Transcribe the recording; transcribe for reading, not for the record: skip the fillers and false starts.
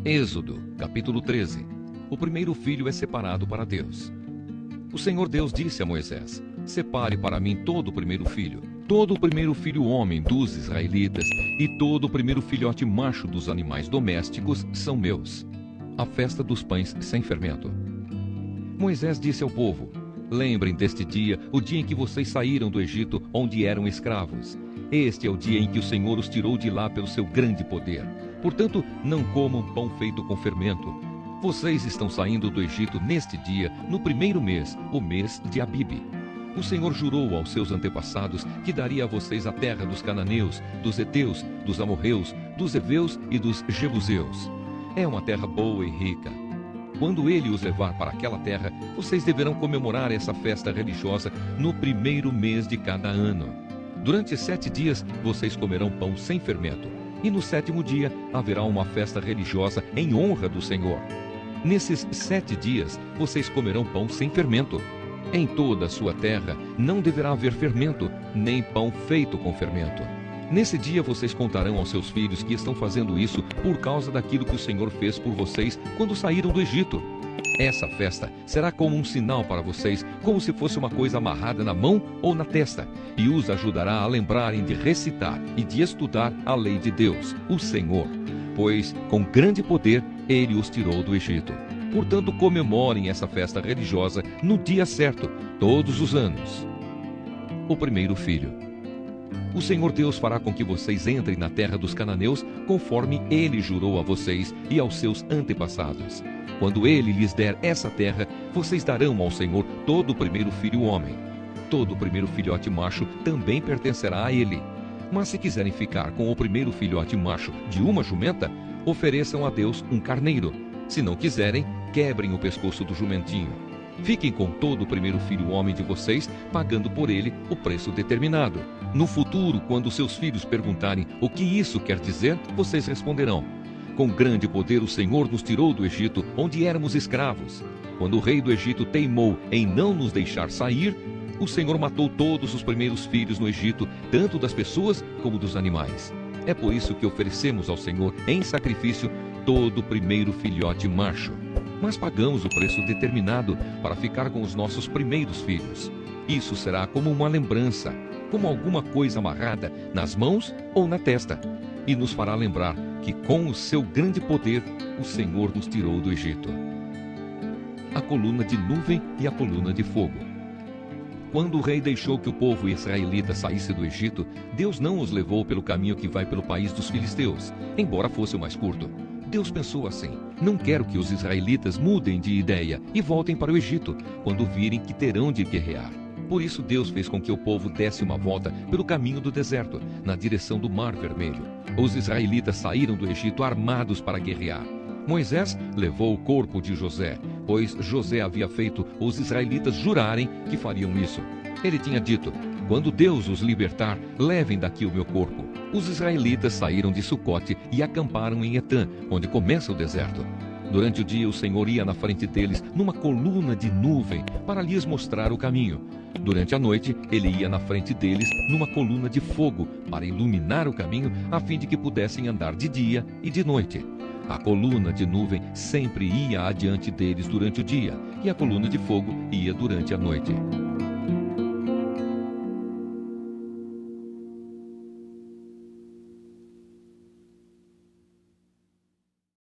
Êxodo, capítulo 13. O primeiro filho é separado para Deus. O Senhor Deus disse a Moisés: separe para mim todo o primeiro filho homem dos israelitas, e todo o primeiro filhote macho dos animais domésticos são meus. A festa dos pães sem fermento. Moisés disse ao povo: lembrem deste dia, o dia em que vocês saíram do Egito, onde eram escravos. Este é o dia em que o Senhor os tirou de lá pelo seu grande poder. Portanto, não comam pão feito com fermento. Vocês estão saindo do Egito neste dia, no primeiro mês, o mês de Abibe. O Senhor jurou aos seus antepassados que daria a vocês a terra dos cananeus, dos heteus, dos amorreus, dos heveus e dos jebuseus. É uma terra boa e rica. Quando ele os levar para aquela terra, vocês deverão comemorar essa festa religiosa no primeiro mês de cada ano. Durante 7 dias, vocês comerão pão sem fermento. E no 7º dia, haverá uma festa religiosa em honra do Senhor. Nesses 7 dias, vocês comerão pão sem fermento. Em toda a sua terra não deverá haver fermento, nem pão feito com fermento. Nesse dia vocês contarão aos seus filhos que estão fazendo isso por causa daquilo que o Senhor fez por vocês quando saíram do Egito. Essa festa será como um sinal para vocês, como se fosse uma coisa amarrada na mão ou na testa, e os ajudará a lembrarem de recitar e de estudar a lei de Deus, o Senhor, pois com grande poder ele os tirou do Egito. Portanto, comemorem essa festa religiosa no dia certo, todos os anos. O primeiro filho. O Senhor Deus fará com que vocês entrem na terra dos cananeus, conforme ele jurou a vocês e aos seus antepassados. Quando ele lhes der essa terra, vocês darão ao Senhor todo o primeiro filho homem. Todo o primeiro filhote macho também pertencerá a ele. Mas se quiserem ficar com o primeiro filhote macho de uma jumenta, ofereçam a Deus um carneiro. Se não quiserem, quebrem o pescoço do jumentinho. Fiquem com todo o primeiro filho homem de vocês, pagando por ele o preço determinado. No futuro, quando seus filhos perguntarem o que isso quer dizer, vocês responderão: com grande poder o Senhor nos tirou do Egito, onde éramos escravos. Quando o rei do Egito teimou em não nos deixar sair, o Senhor matou todos os primeiros filhos no Egito, tanto das pessoas como dos animais. É por isso que oferecemos ao Senhor em sacrifício todo o primeiro filhote macho. Mas pagamos o preço determinado para ficar com os nossos primeiros filhos. Isso será como uma lembrança, como alguma coisa amarrada nas mãos ou na testa, e nos fará lembrar que com o seu grande poder o Senhor nos tirou do Egito. A coluna de nuvem e a coluna de fogo. Quando o rei deixou que o povo israelita saísse do Egito, Deus não os levou pelo caminho que vai pelo país dos filisteus, embora fosse o mais curto. Deus pensou assim: não quero que os israelitas mudem de ideia e voltem para o Egito, quando virem que terão de guerrear. Por isso Deus fez com que o povo desse uma volta pelo caminho do deserto, na direção do Mar Vermelho. Os israelitas saíram do Egito armados para guerrear. Moisés levou o corpo de José, pois José havia feito os israelitas jurarem que fariam isso. Ele tinha dito: quando Deus os libertar, levem daqui o meu corpo. Os israelitas saíram de Sucote e acamparam em Etã, onde começa o deserto. Durante o dia o Senhor ia na frente deles numa coluna de nuvem para lhes mostrar o caminho. Durante a noite ele ia na frente deles numa coluna de fogo para iluminar o caminho, a fim de que pudessem andar de dia e de noite. A coluna de nuvem sempre ia adiante deles durante o dia, e a coluna de fogo ia durante a noite.